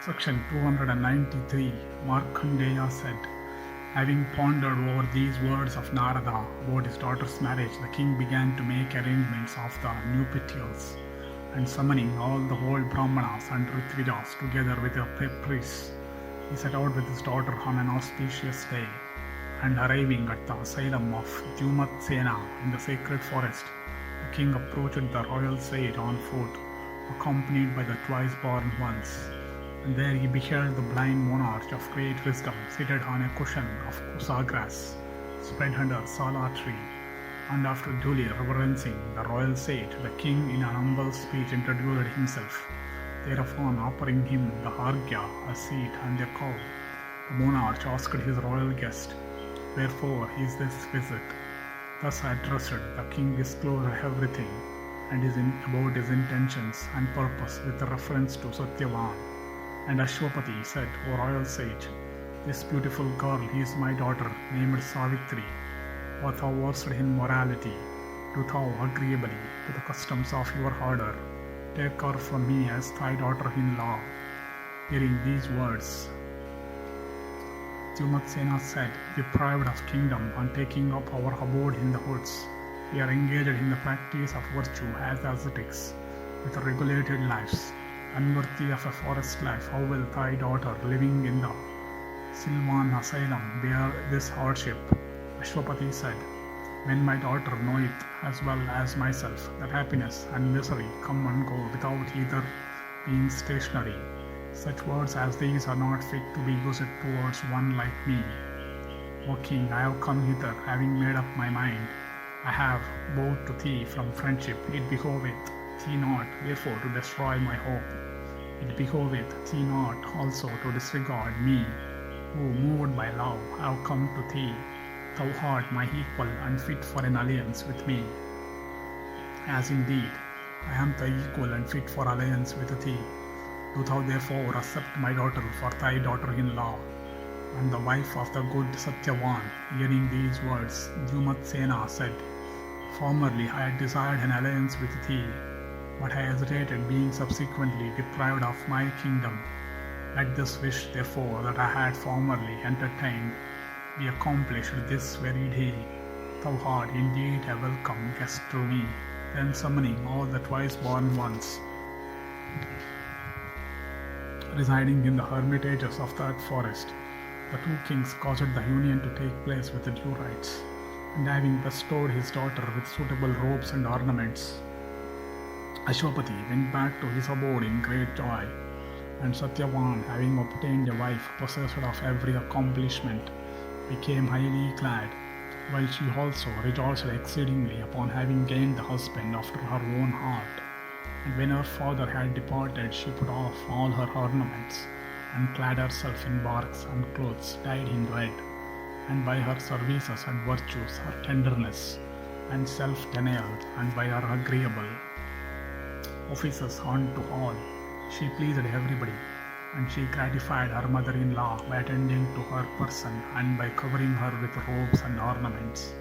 Section 293. Markandeya said, having pondered over these words of Narada about his daughter's marriage, the king began to make arrangements of the nuptials, and summoning all the old Brahmanas and Ritwijas together with the priests, he set out with his daughter on an auspicious day, and arriving at the asylum of Sena in the sacred forest, the king approached the royal sage on foot, accompanied by the twice-born ones. And there he beheld the blind monarch of great wisdom seated on a cushion of kusa grass, spread under sala tree. And after duly reverencing the royal sage, the king in an humble speech introduced himself, thereupon offering him the argya, a seat and a cow. The monarch asked his royal guest, "Wherefore is this visit?" Thus addressed, the king disclosed everything and about his intentions and purpose with reference to Satyavan. And Ashwapati said, "O royal sage, this beautiful girl is my daughter named Savitri. O thou versed in morality, do thou agreeably to the customs of your order take her from me as thy daughter-in-law." Hearing these words, Sena said, "Deprived of kingdom and taking up our abode in the woods, we are engaged in the practice of virtue as ascetics, with regulated lives. Unworthy of a forest life, how will thy daughter, living in the Sylvan asylum, bear this hardship?" Ashwapati said, "When my daughter knoweth as well as myself that happiness and misery come and go without either being stationary, such words as these are not fit to be used towards one like me. O king, I have come hither, having made up my mind. I have vowed to thee from friendship. It behoveth thee not, therefore, to destroy my hope. It behoveth thee not also to disregard me, who, moved by love, have come to thee. Thou art my equal and fit for an alliance with me, as indeed I am the equal and fit for alliance with thee. Do thou therefore accept my daughter for thy daughter-in-law." And the wife of the good Satyavan, hearing these words, Sena said, "Formerly I had desired an alliance with thee, but I hesitated, being subsequently deprived of my kingdom. Let this wish, therefore, that I had formerly entertained be accomplished this very day. Thou art indeed a welcome guest to me." Then summoning all the twice-born ones residing in the hermitages of that forest, the two kings caused the union to take place with the due rites, and having bestowed his daughter with suitable robes and ornaments, Ashwapati went back to his abode in great joy, and Satyavan, having obtained a wife possessed of every accomplishment, became highly glad, while she also rejoiced exceedingly upon having gained the husband after her own heart. And when her father had departed, she put off all her ornaments, and clad herself in barks and clothes dyed in red, and by her services and virtues, her tenderness and self-denial, and by her agreeable offices unto all, she pleased everybody, and she gratified her mother-in-law by attending to her person and by covering her with robes and ornaments.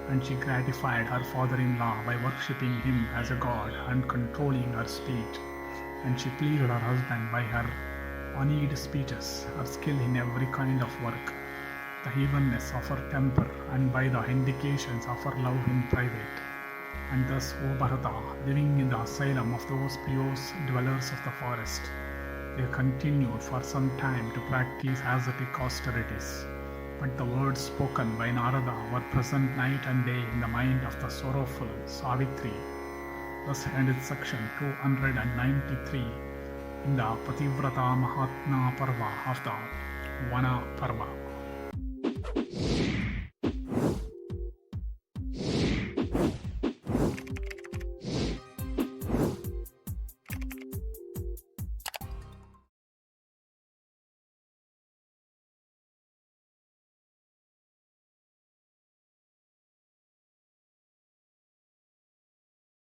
And she gratified her father-in-law by worshipping him as a god and controlling her speech. And she pleased her husband by her honeyed speeches, her skill in every kind of work, the evenness of her temper, and by the indications of her love in private. And thus, O Bharata, living in the asylum of those pious dwellers of the forest, they continued for some time to practice ascetic austerities. But the words spoken by Narada were present night and day in the mind of the sorrowful Savitri. Thus ended section 293 in the Pativrata-mahatmya Parva of the Vana Parva.